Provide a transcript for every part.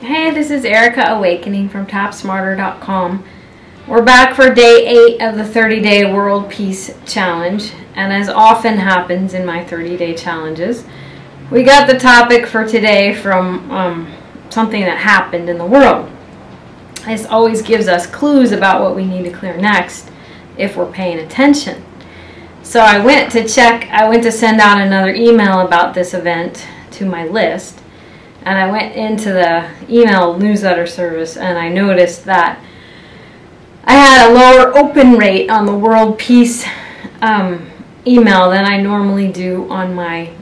Hey, this is Erika Awakening from TapSmarter.com. We're back for day 8 of the 30-day World Peace Challenge, and as often happens in my 30-day challenges, we got the topic for today from something that happened in the world. This always gives us clues about what we need to clear next if we're paying attention. So I went to send out another email about this event to my list. And I went into the email newsletter service and I noticed that I had a lower open rate on the World Peace email than I normally do on my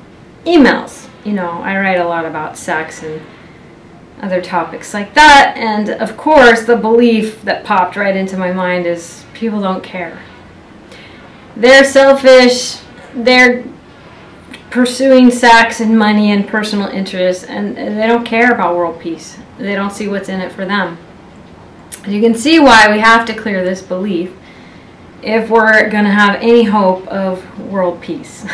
emails. You know, I write a lot about sex and other topics like that, and of course the belief that popped right into my mind is people don't care. They're selfish, they're pursuing sex and money and personal interests, and they don't care about world peace. They don't see what's in it for them. You can see why we have to clear this belief if we're going to have any hope of world peace.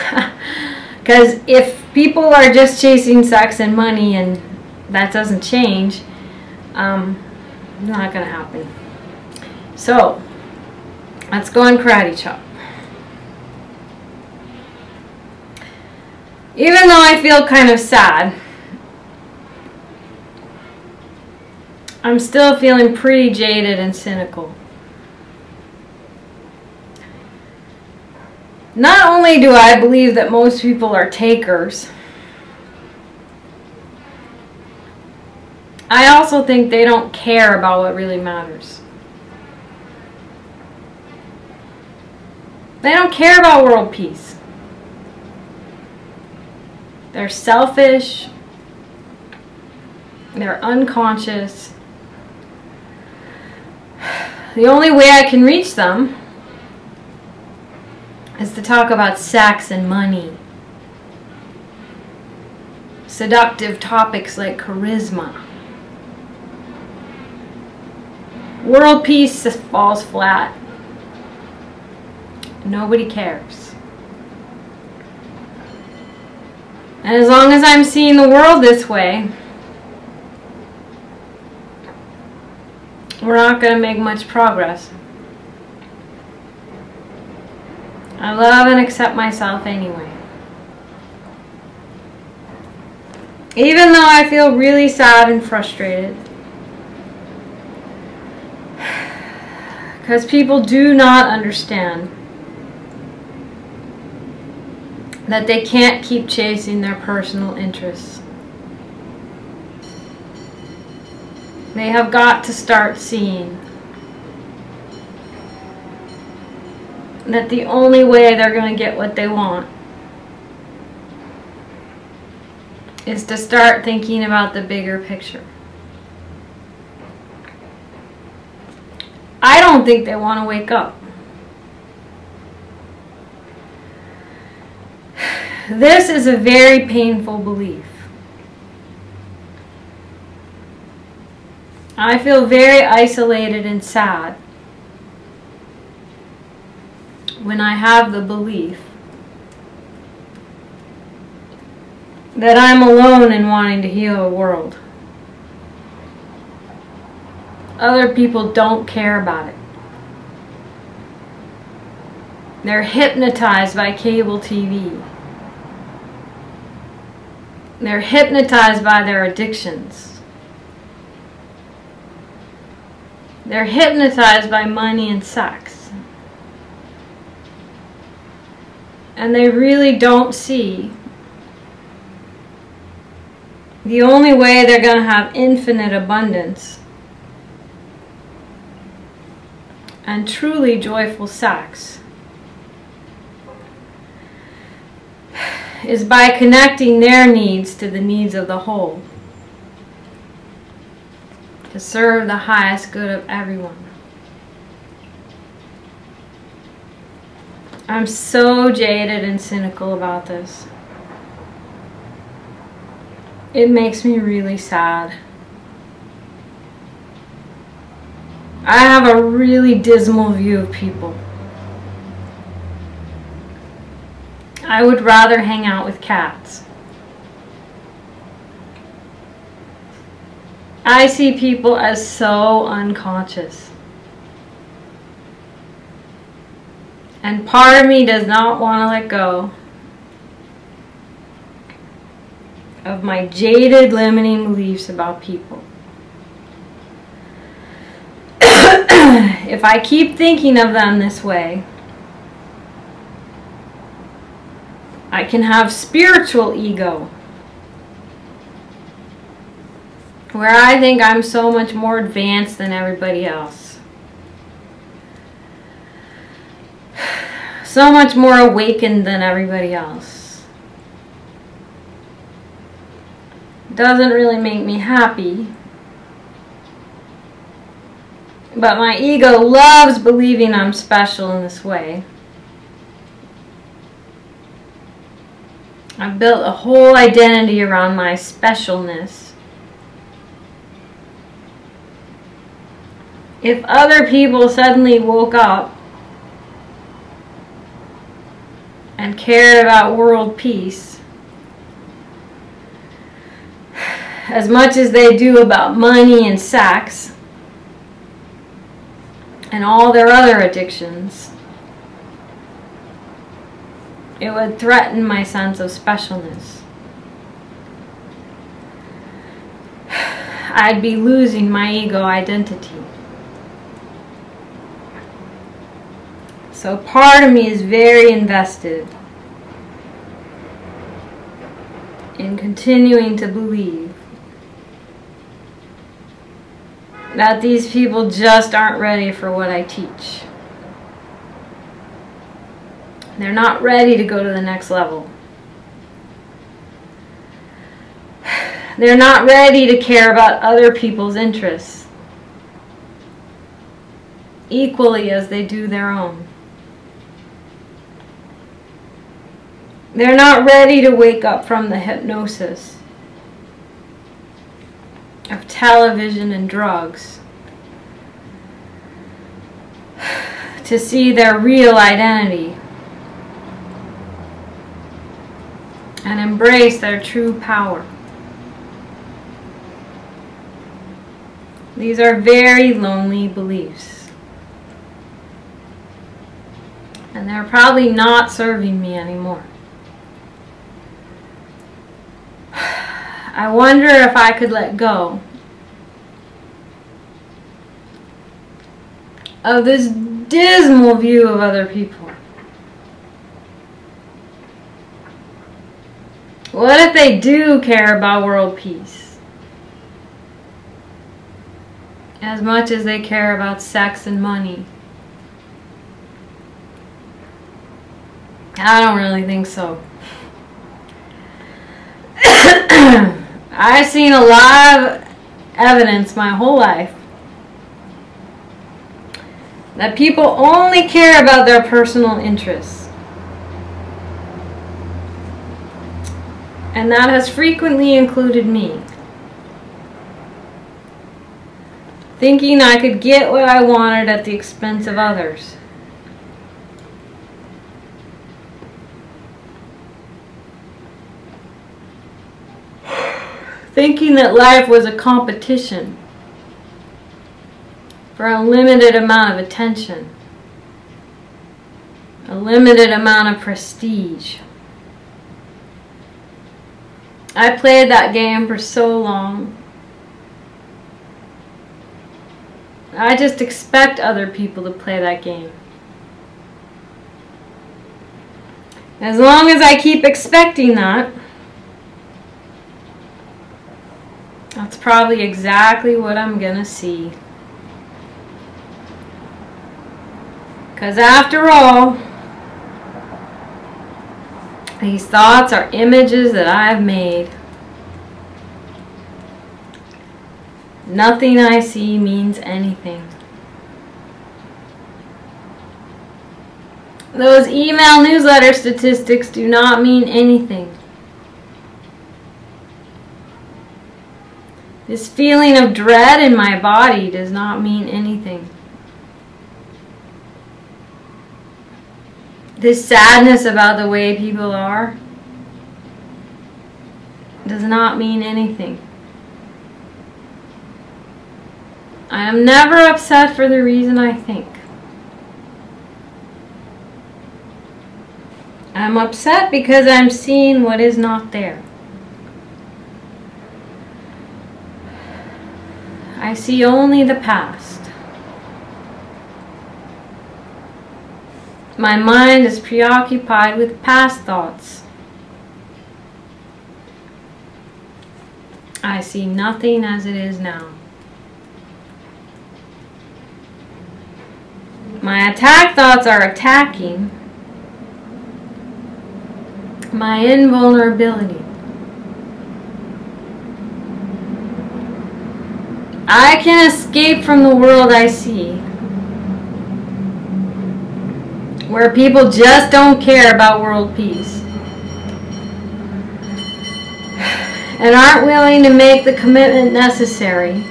Because if people are just chasing sex and money and that doesn't change, not going to happen. So let's go and karate chop. Even though I feel kind of sad, I'm still feeling pretty jaded and cynical. Not only do I believe that most people are takers, I also think they don't care about what really matters. They don't care about world peace. They're selfish, they're unconscious. The only way I can reach them is to talk about sex and money. Seductive topics like charisma. World peace just falls flat. Nobody cares. And as long as I'm seeing the world this way, we're not going to make much progress. I love and accept myself anyway. Even though I feel really sad and frustrated, because people do not understand that they can't keep chasing their personal interests. They have got to start seeing that the only way they're going to get what they want is to start thinking about the bigger picture. I don't think they want to wake up. This is a very painful belief. I feel very isolated and sad when I have the belief that I'm alone in wanting to heal a world. Other people don't care about it. They're hypnotized by cable TV. They're hypnotized by their addictions. They're hypnotized by money and sex. And they really don't see the only way they're going to have infinite abundance and truly joyful sex is by connecting their needs to the needs of the whole, to serve the highest good of everyone. I'm so jaded and cynical about this. It makes me really sad. I have a really dismal view of people. I would rather hang out with cats. I see people as so unconscious. And part of me does not want to let go of my jaded, limiting beliefs about people. If I keep thinking of them this way, I can have spiritual ego, where I think I'm so much more advanced than everybody else. So much more awakened than everybody else. Doesn't really make me happy. But my ego loves believing I'm special in this way. I've built a whole identity around my specialness. If other people suddenly woke up and cared about world peace as much as they do about money and sex and all their other addictions, it would threaten my sense of specialness. I'd be losing my ego identity. So part of me is very invested in continuing to believe that these people just aren't ready for what I teach. They're not ready to go to the next level. They're not ready to care about other people's interests equally as they do their own. They're not ready to wake up from the hypnosis of television and drugs to see their real identity and embrace their true power. These are very lonely beliefs, and they're probably not serving me anymore. I wonder if I could let go of this dismal view of other people. What if they do care about world peace as much as they care about sex and money? I don't really think so. I've seen a lot of evidence my whole life that people only care about their personal interests. And that has frequently included me. Thinking I could get what I wanted at the expense of others. Thinking that life was a competition for a limited amount of attention, a limited amount of prestige. I played that game for so long. I just expect other people to play that game. As long as I keep expecting that, that's probably exactly what I'm gonna see. Because after all, these thoughts are images that I've made. Nothing I see means anything. Those email newsletter statistics do not mean anything. This feeling of dread in my body does not mean anything. This sadness about the way people are does not mean anything. I am never upset for the reason I think. I'm upset because I'm seeing what is not there. I see only the past. My mind is preoccupied with past thoughts. I see nothing as it is now. My attack thoughts are attacking my invulnerability. I can escape from the world I see, where people just don't care about world peace and aren't willing to make the commitment necessary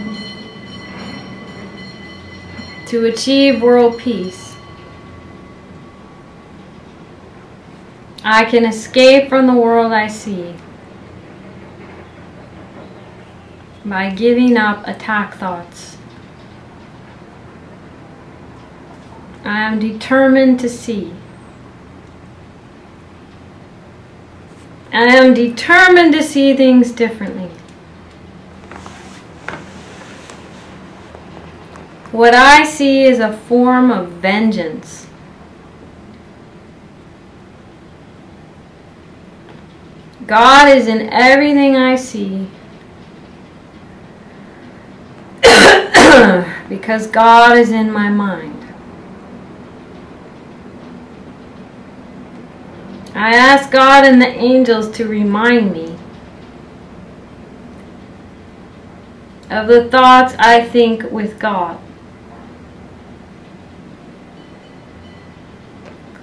to achieve world peace. I can escape from the world I see by giving up attack thoughts. I am determined to see. I am determined to see things differently. What I see is a form of vengeance. God is in everything I see because God is in my mind. I ask God and the angels to remind me of the thoughts I think with God.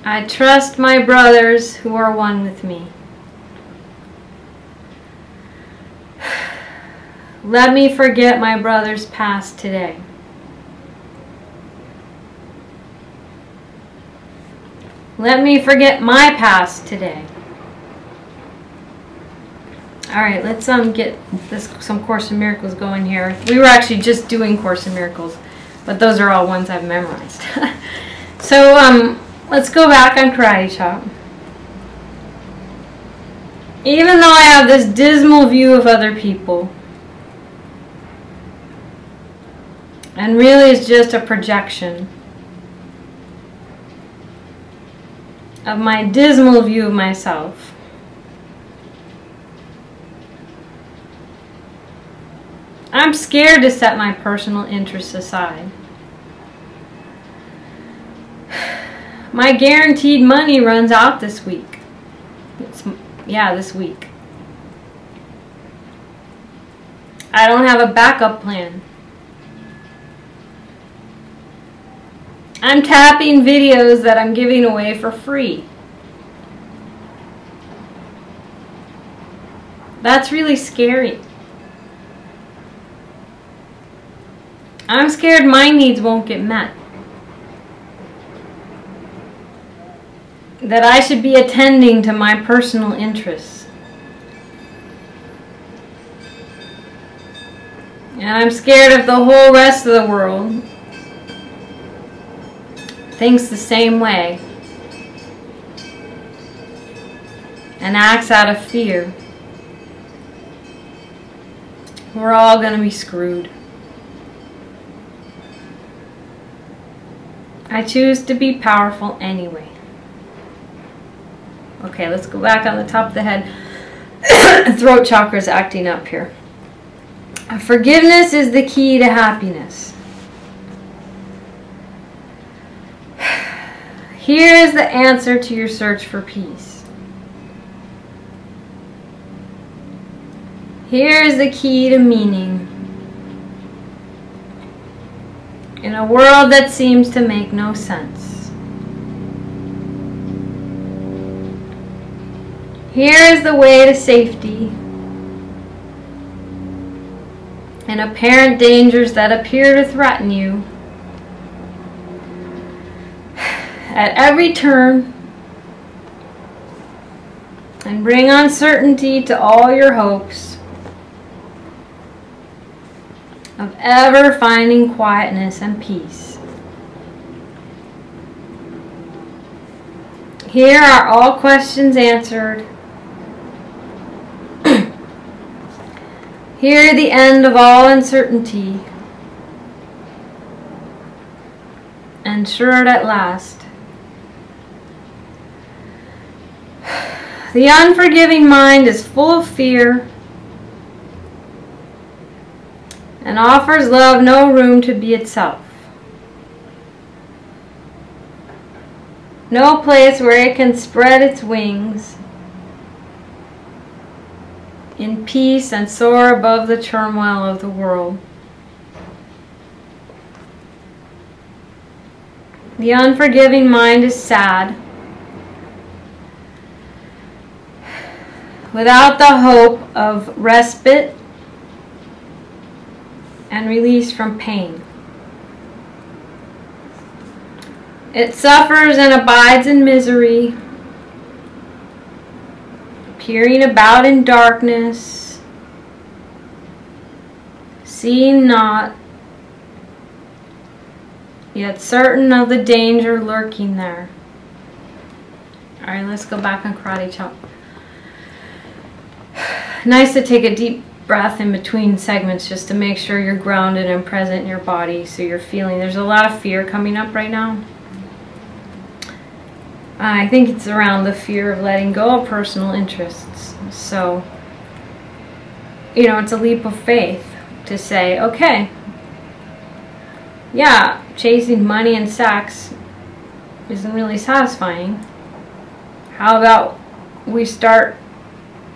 I trust my brothers who are one with me. Let me forget my brother's past today. Let me forget my past today. Alright, let's get some Course in Miracles going here. We were actually just doing Course in Miracles, but those are all ones I've memorized. So, let's go back on Karate Chop. Even though I have this dismal view of other people, and really it's just a projection of my dismal view of myself, I'm scared to set my personal interests aside. My guaranteed money runs out this week. This week. I don't have a backup plan. I'm tapping videos that I'm giving away for free. That's really scary. I'm scared my needs won't get met. That I should be attending to my personal interests. And I'm scared if the whole rest of the world thinks the same way and acts out of fear. We're all going to be screwed. I choose to be powerful anyway. Okay, let's go back on the top of the head. Throat chakra's acting up here. Forgiveness is the key to happiness. Here is the answer to your search for peace. Here is the key to meaning in a world that seems to make no sense. Here is the way to safety and apparent dangers that appear to threaten you at every turn and bring uncertainty to all your hopes. of ever finding quietness and peace. Here are all questions answered. Here the end of all uncertainty, ensured at last. The unforgiving mind is full of fear and offers love no room to be itself. No place where it can spread its wings in peace and soar above the turmoil of the world. The unforgiving mind is sad, without the hope of respite and release from pain. It suffers and abides in misery, peering about in darkness, seeing not, yet certain of the danger lurking there. Alright, let's go back on karate chop. Nice to take a deep breath in between segments just to make sure you're grounded and present in your body, so you're feeling. There's a lot of fear coming up right now. I think it's around the fear of letting go of personal interests. So, you know, it's a leap of faith to say, okay, yeah, chasing money and sex isn't really satisfying. How about we start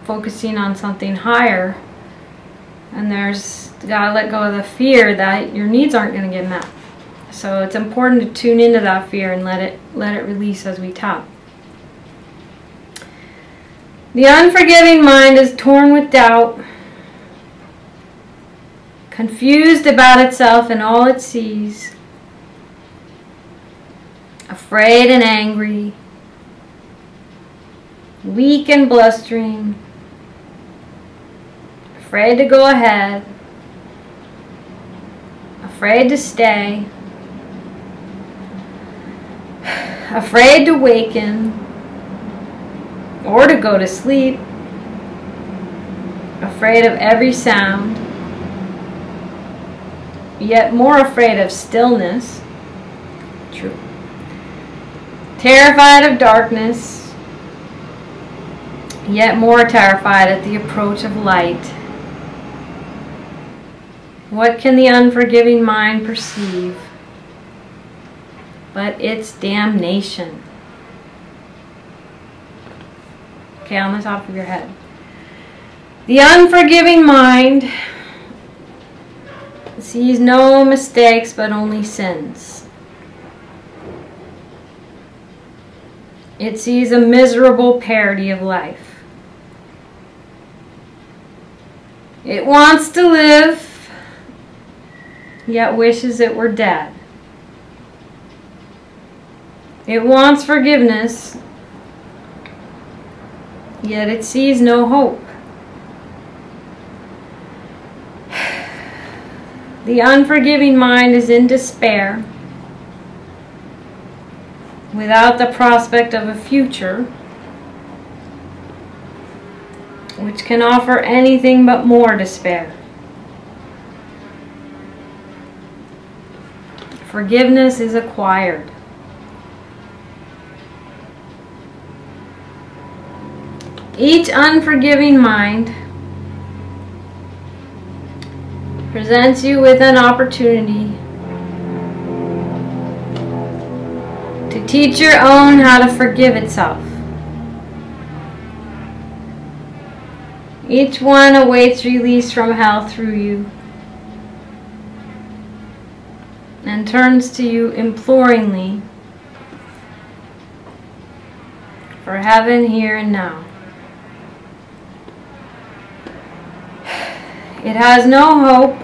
focusing on something higher, and there's gotta let go of the fear that your needs aren't going to get met. So it's important to tune into that fear and let it release as we tap. The unforgiving mind is torn with doubt, confused about itself and all it sees, afraid and angry, weak and blustering, afraid to go ahead, afraid to stay, afraid to waken or to go to sleep, afraid of every sound, yet more afraid of stillness. True. Terrified of darkness, yet more terrified at the approach of light. What can the unforgiving mind perceive but its damnation? Okay, on the top of your head. The unforgiving mind sees no mistakes but only sins. It sees a miserable parody of life. It wants to live, yet wishes it were dead. It wants forgiveness, yet it sees no hope. The unforgiving mind is in despair, without the prospect of a future, which can offer anything but more despair. Forgiveness is acquired. Each unforgiving mind presents you with an opportunity to teach your own how to forgive itself. Each one awaits release from hell through you and turns to you imploringly for heaven here and now. It has no hope,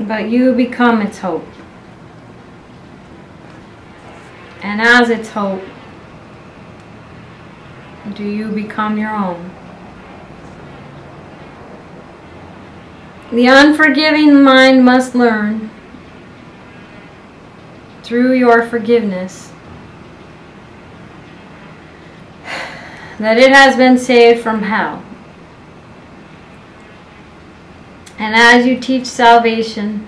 but you become its hope. And as its hope, do you become your own. The unforgiving mind must learn through your forgiveness that it has been saved from hell. And as you teach salvation,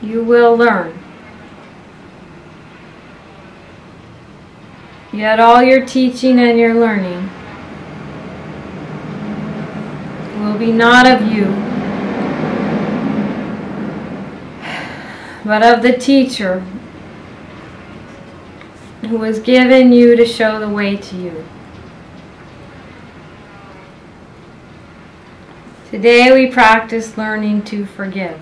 you will learn. Yet all your teaching and your learning will be not of you, but of the teacher who was given you to show the way to you. Today we practice learning to forgive.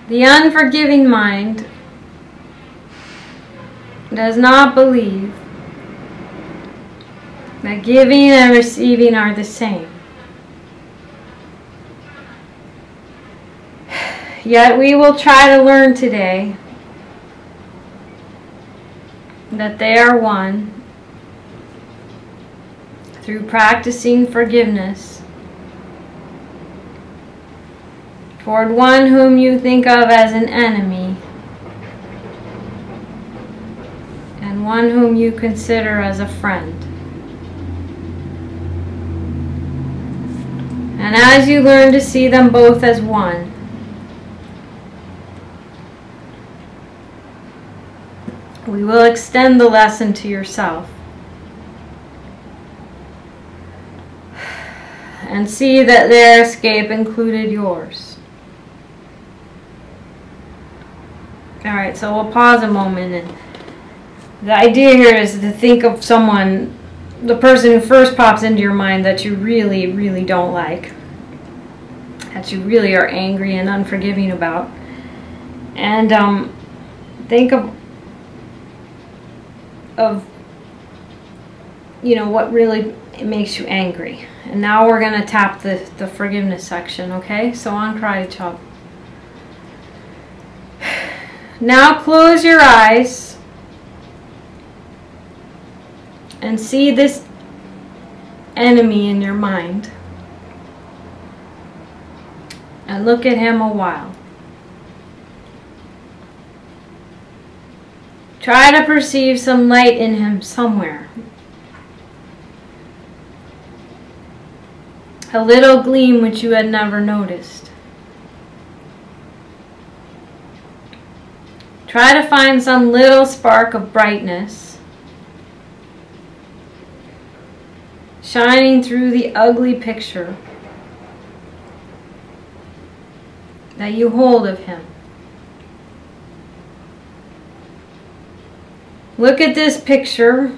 The unforgiving mind does not believe that giving and receiving are the same. Yet we will try to learn today that they are one through practicing forgiveness toward one whom you think of as an enemy and one whom you consider as a friend. And as you learn to see them both as one, we will extend the lesson to yourself and see that their escape included yours. Alright, so we'll pause a moment, and the idea here is to think of someone, the person who first pops into your mind that you really, really don't like, that you really are angry and unforgiving about, and think of what really makes you angry. And now we're going to tap the forgiveness section, okay? So on Karate Chop. Now close your eyes and see this enemy in your mind. And look at him a while. Try to perceive some light in him somewhere. A little gleam which you had never noticed. Try to find some little spark of brightness shining through the ugly picture that you hold of him. Look at this picture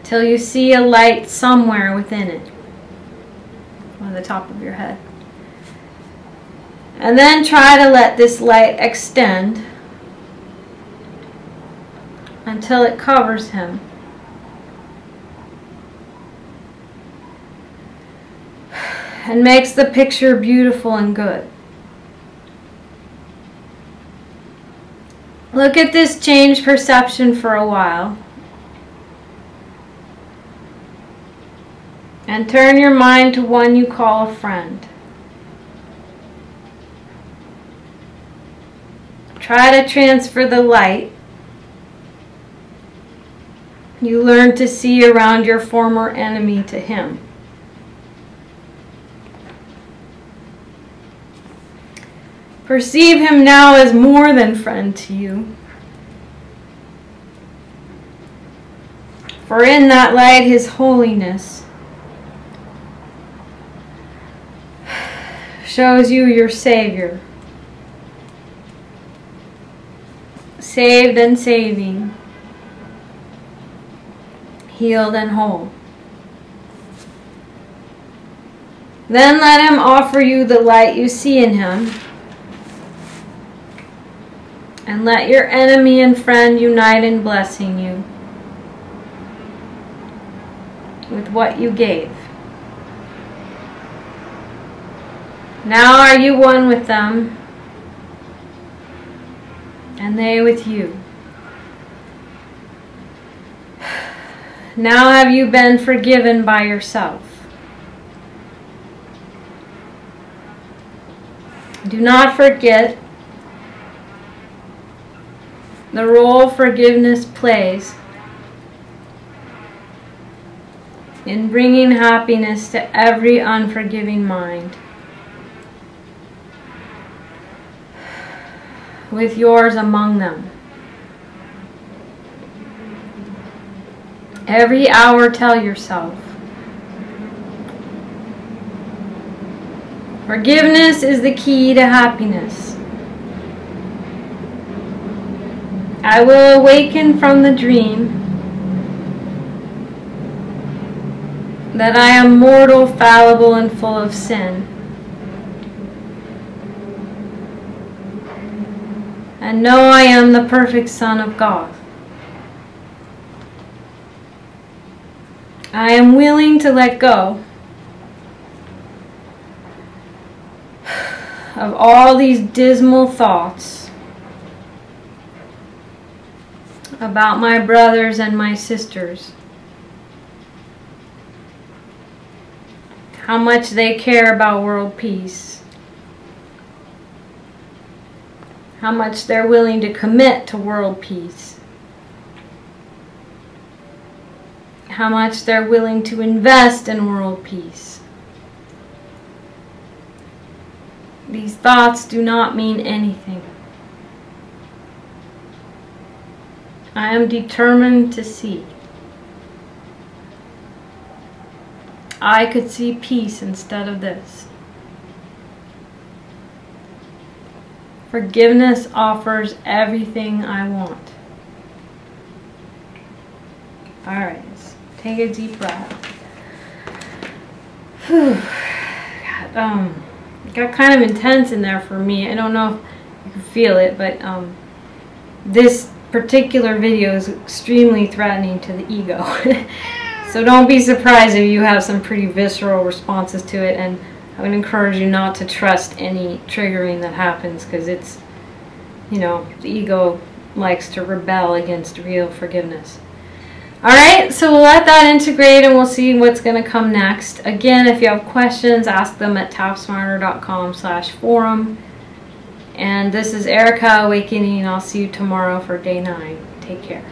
till you see a light somewhere within it, on the top of your head. And then try to let this light extend until it covers him. And makes the picture beautiful and good. Look at this changed perception for a while. And turn your mind to one you call a friend. Try to transfer the light you learned to see around your former enemy to him. Perceive him now as more than friend to you. For in that light his holiness shows you your Savior, saved and saving, healed and whole. Then let him offer you the light you see in him, and let your enemy and friend unite in blessing you with what you gave. Now are you one with them, and they with you. Now have you been forgiven by yourself? Do not forget the role forgiveness plays in bringing happiness to every unforgiving mind, with yours among them. Every hour tell yourself, forgiveness is the key to happiness. I will awaken from the dream that I am mortal, fallible, and full of sin, and know I am the perfect Son of God. I am willing to let go of all these dismal thoughts about my brothers and my sisters, how much they care about world peace, how much they're willing to commit to world peace, how much they're willing to invest in world peace. These thoughts do not mean anything. I am determined to see. I could see peace instead of this. Forgiveness offers everything I want. Alright, take a deep breath. Whew. God, it got kind of intense in there for me. I don't know if you can feel it, but this particular video is extremely threatening to the ego. So don't be surprised if you have some pretty visceral responses to it, and I would encourage you not to trust any triggering that happens, because it's, you know, the ego likes to rebel against real forgiveness. Alright, so we'll let that integrate and we'll see what's going to come next. Again, if you have questions, ask them at tapsmarter.com/forum. And this is Erika Awakening. I'll see you tomorrow for day 9. Take care.